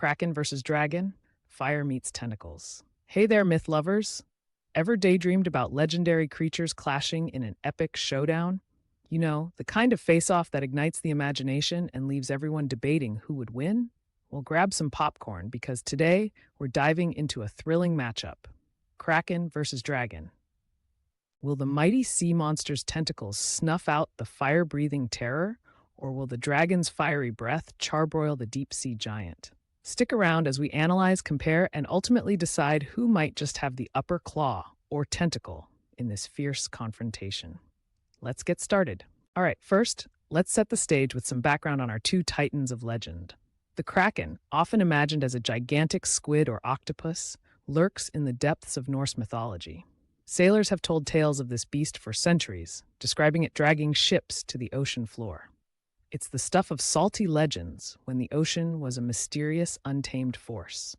Kraken versus Dragon, Fire meets Tentacles. Hey there, myth lovers! Ever daydreamed about legendary creatures clashing in an epic showdown? You know, the kind of face-off that ignites the imagination and leaves everyone debating who would win? Well, grab some popcorn because today we're diving into a thrilling matchup. Kraken versus Dragon. Will the mighty sea monster's tentacles snuff out the fire-breathing terror, or will the dragon's fiery breath charbroil the deep-sea giant? Stick around as we analyze, compare, and ultimately decide who might just have the upper claw or tentacle in this fierce confrontation. Let's get started. All right, first, let's set the stage with some background on our two titans of legend. The Kraken, often imagined as a gigantic squid or octopus, lurks in the depths of Norse mythology. Sailors have told tales of this beast for centuries, describing it dragging ships to the ocean floor. It's the stuff of salty legends when the ocean was a mysterious, untamed force.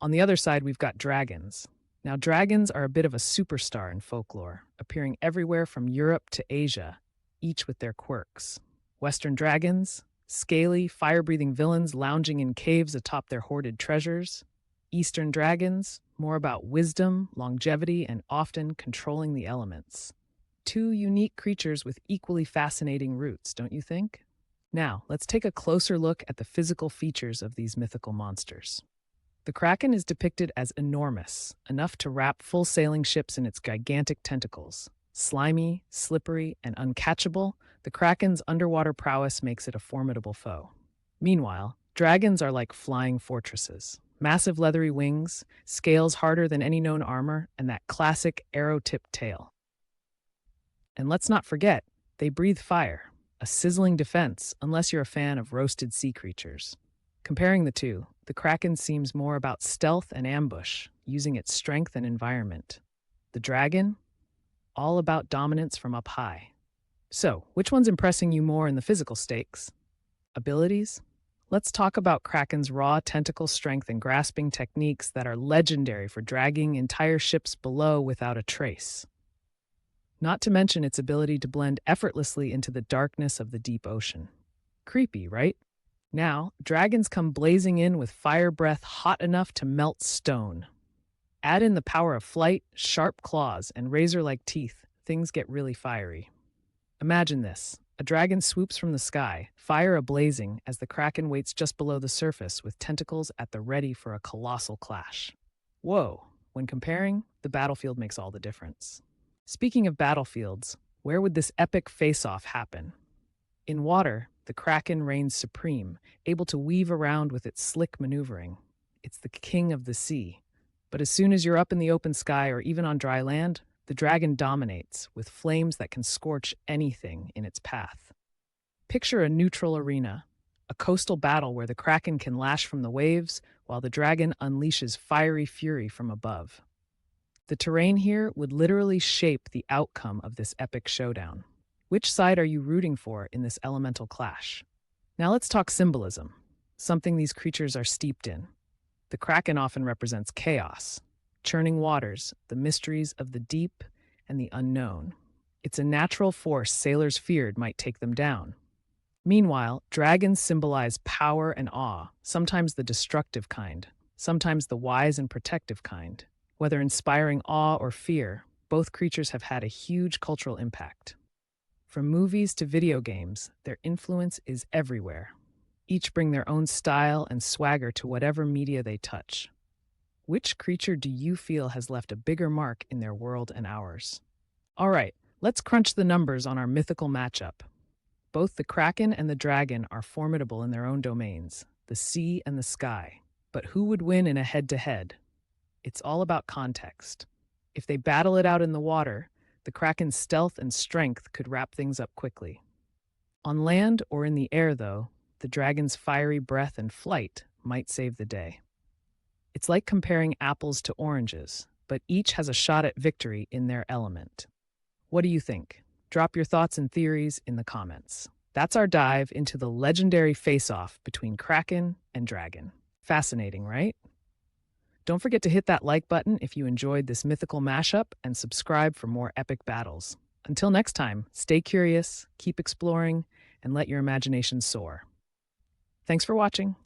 On the other side, we've got dragons. Now, dragons are a bit of a superstar in folklore, appearing everywhere from Europe to Asia, each with their quirks. Western dragons, scaly, fire-breathing villains lounging in caves atop their hoarded treasures. Eastern dragons, more about wisdom, longevity, and often controlling the elements. Two unique creatures with equally fascinating roots, don't you think? Now, let's take a closer look at the physical features of these mythical monsters. The Kraken is depicted as enormous, enough to wrap full sailing ships in its gigantic tentacles. Slimy, slippery, and uncatchable, the Kraken's underwater prowess makes it a formidable foe. Meanwhile, dragons are like flying fortresses. Massive leathery wings, scales harder than any known armor, and that classic arrow-tipped tail. And let's not forget, they breathe fire, a sizzling defense unless you're a fan of roasted sea creatures. Comparing the two, the Kraken seems more about stealth and ambush, using its strength and environment. The dragon, all about dominance from up high. So, which one's impressing you more in the physical stakes? Abilities? Let's talk about Kraken's raw tentacle strength and grasping techniques that are legendary for dragging entire ships below without a trace. Not to mention its ability to blend effortlessly into the darkness of the deep ocean. Creepy, right? Now, dragons come blazing in with fire breath hot enough to melt stone. Add in the power of flight, sharp claws, and razor-like teeth, things get really fiery. Imagine this. A dragon swoops from the sky, fire ablazing as the Kraken waits just below the surface with tentacles at the ready for a colossal clash. Whoa, when comparing, the battlefield makes all the difference. Speaking of battlefields, where would this epic face-off happen? In water, the Kraken reigns supreme, able to weave around with its slick maneuvering. It's the king of the sea. But as soon as you're up in the open sky or even on dry land, the dragon dominates, with flames that can scorch anything in its path. Picture a neutral arena, a coastal battle where the Kraken can lash from the waves while the dragon unleashes fiery fury from above. The terrain here would literally shape the outcome of this epic showdown. Which side are you rooting for in this elemental clash? Now let's talk symbolism, something these creatures are steeped in. The Kraken often represents chaos, churning waters, the mysteries of the deep and the unknown. It's a natural force sailors feared might take them down. Meanwhile, dragons symbolize power and awe, sometimes the destructive kind, sometimes the wise and protective kind. Whether inspiring awe or fear, both creatures have had a huge cultural impact. From movies to video games, their influence is everywhere. Each bring their own style and swagger to whatever media they touch. Which creature do you feel has left a bigger mark in their world and ours? All right, let's crunch the numbers on our mythical matchup. Both the Kraken and the dragon are formidable in their own domains, the sea and the sky. But who would win in a head-to-head? It's all about context. If they battle it out in the water, the Kraken's stealth and strength could wrap things up quickly. On land or in the air, though, the dragon's fiery breath and flight might save the day. It's like comparing apples to oranges, but each has a shot at victory in their element. What do you think? Drop your thoughts and theories in the comments. That's our dive into the legendary face-off between Kraken and dragon. Fascinating, right? Don't forget to hit that like button if you enjoyed this mythical mashup and subscribe for more epic battles. Until next time, stay curious, keep exploring, and let your imagination soar. Thanks for watching.